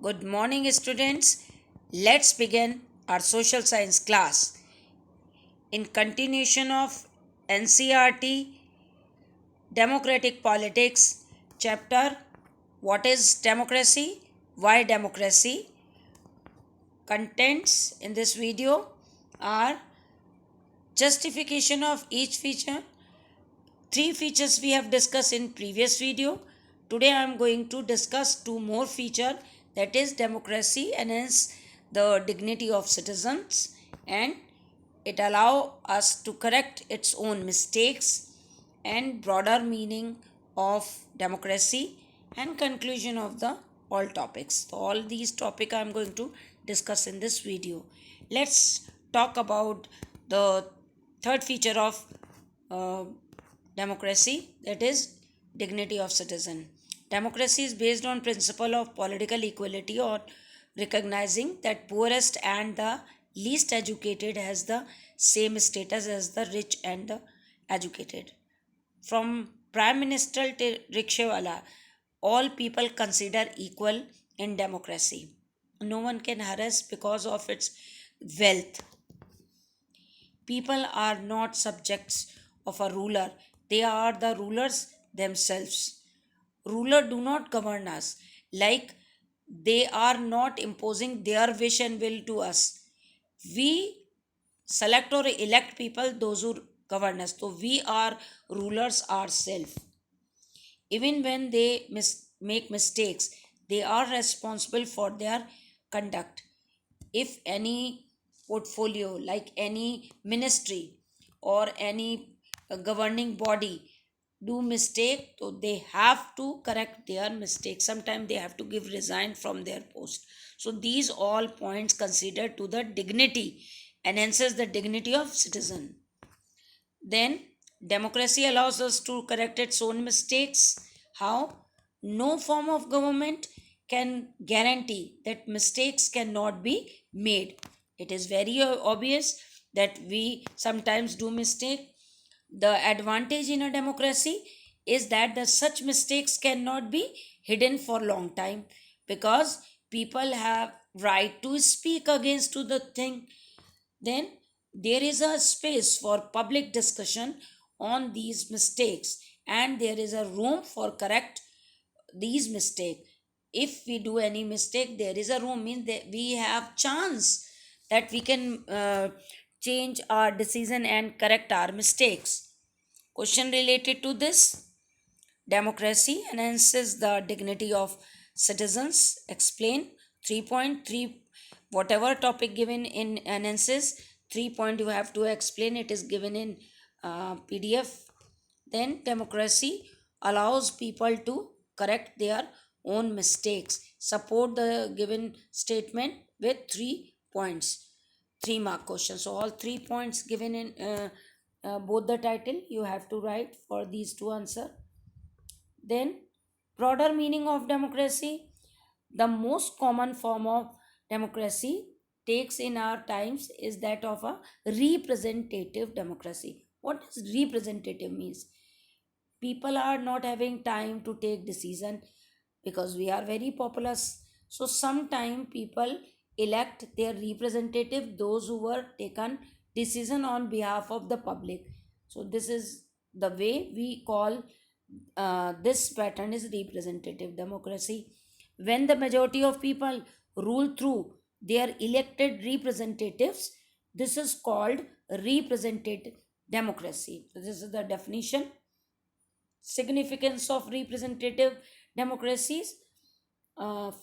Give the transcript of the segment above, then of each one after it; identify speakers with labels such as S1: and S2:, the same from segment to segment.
S1: Good morning, students. Let's begin our social science class. In continuation of NCRT Democratic Politics, chapter What is Democracy? Why Democracy? Contents in this video are justification of each feature. Three features we have discussed in previous video. Today I am going to discuss two more feature, that is democracy enhance the dignity of citizens and it allow us to correct its own mistakes and broader meaning of democracy and conclusion of the all topics. So all these topic I am going to discuss in this video. Let's talk about the third feature of uh, democracy, that is dignity of citizen. Democracy is based on principle of political equality or recognizing that poorest and the least educated has the same status as the rich and the educated. From Prime Minister to Rickshawala, all people consider equal in democracy. No one can harass because of its wealth. People are not subjects of a ruler, they are the rulers themselves. Ruler do not govern us, like they are not imposing their wish and will to us. We select or elect people, those who govern us. So we are rulers ourselves. Even when they make mistakes, they are responsible for their conduct. If any portfolio, like any ministry or any governing body, do mistake, so they have to correct their mistake. Sometimes they have to give resign from their post. So these all points considered to the dignity, enhances the dignity of citizen. Then democracy allows us to correct its own mistakes. How? No form of government can guarantee that mistakes cannot be made. It is very obvious that we sometimes do mistake. The advantage in a democracy is that the such mistakes cannot be hidden for long time, because people have right to speak against to the thing. Then there is a space for public discussion on these mistakes and there is a room for correct these mistakes. If we do any mistake, there is a room, means that we have chance that we can change our decision and correct our mistakes. Question related to this: democracy enhances the dignity of citizens. Explain 3.3. Whatever topic given in enhances, 3 point you have to explain. It is given in PDF. Then democracy allows people to correct their own mistakes. Support the given statement with 3 points. 3 mark question. So all 3 points given in both the title you have to write for these to answer. Then, broader meaning of democracy. The most common form of democracy takes in our times is that of a representative democracy. What does representative means? People are not having time to take decision because we are very populous. So sometime people elect their representative, those who were taken decision on behalf of the public. So this is the way we call this pattern is representative democracy. When the majority of people rule through their elected representatives, this is called representative democracy. So this is the definition. Significance of representative democracies.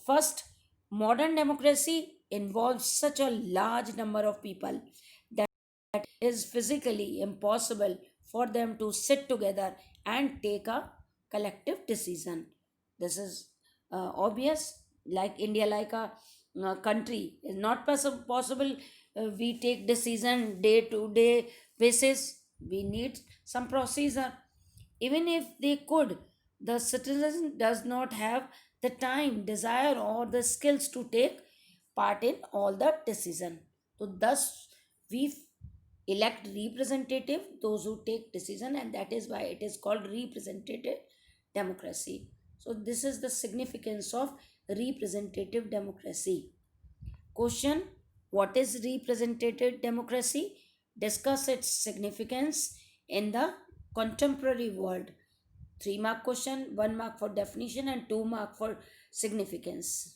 S1: First, modern democracy involves such a large number of people that is physically impossible for them to sit together and take a collective decision. This is obvious. Like India, like a country, is not possible. We take decision day to day basis. We need some procedure. Even if they could, the citizen does not have the time, desire, or the skills to take part in all the decision. So thus we elect representative, those who take decision, and that is why it is called representative democracy. So this is the significance of representative democracy. Question: what is representative democracy? Discuss its significance in the contemporary world. 3 mark question, 1 mark for definition, and 2 mark for significance.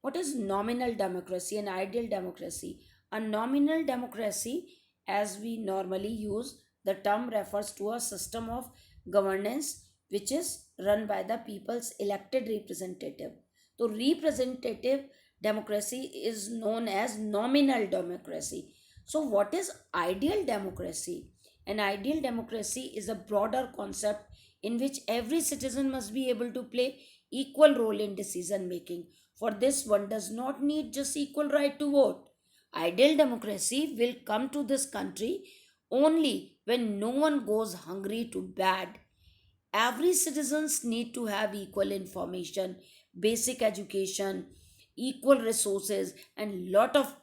S1: What is nominal democracy and ideal democracy? A nominal democracy, as we normally use the term, refers to a system of governance which is run by the people's elected representative. So, representative democracy is known as nominal democracy. So, what is ideal democracy? An ideal democracy is a broader concept in which every citizen must be able to play equal role in decision making. For this, one does not need just equal right to vote. Ideal democracy will come to this country only when no one goes hungry to bed. Every citizens need to have equal information, basic education, equal resources, and lot of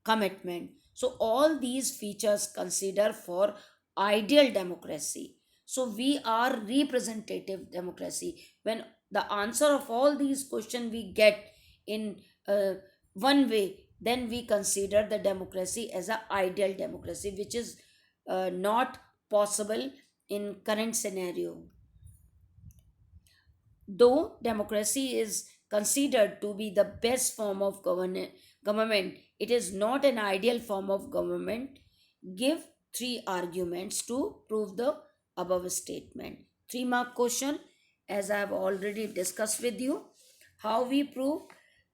S1: commitment. So all these features consider for ideal democracy. So we are representative democracy. When the answer of all these questions we get in one way, then we consider the democracy as a ideal democracy, which is not possible in current scenario. Though democracy is considered to be the best form of government, it is not an ideal form of government. Give 3 arguments to prove the above statement. 3 mark question, as I have already discussed with you. How we prove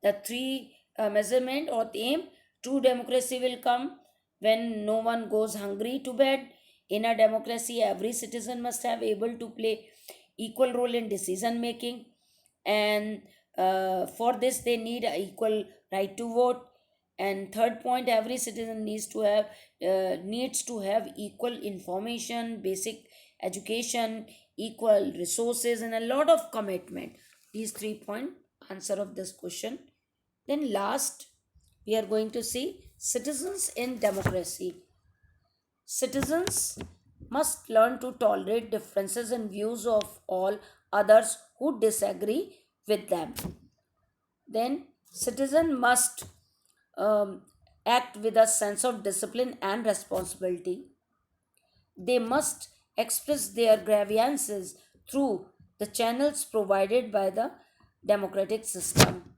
S1: the three measurement or aim? True democracy will come when no one goes hungry to bed. In a democracy, every citizen must have able to play equal role in decision making, and for this they need a equal right to vote. And third point, every citizen needs to have equal information, basic education, equal resources, and a lot of commitment. These 3 point answer of this question. Then last, we are going to see citizens in democracy. Citizens must learn to tolerate differences in views of all others who disagree with them. Then, citizen must um, act with a sense of discipline and responsibility. They must express their grievances through the channels provided by the democratic system.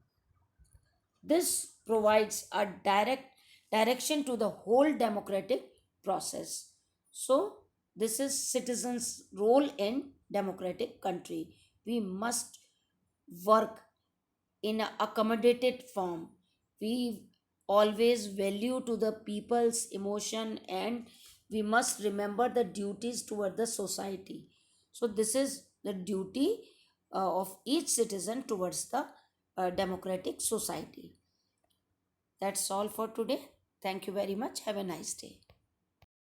S1: This provides a direct direction to the whole democratic process. So, this is citizens' role in democratic country. We must work in a accommodated form. We always value to the people's emotion, and we must remember the duties toward the society. So this is the duty of each citizen towards the democratic society. That's all for today. Thank you very much. Have a nice day.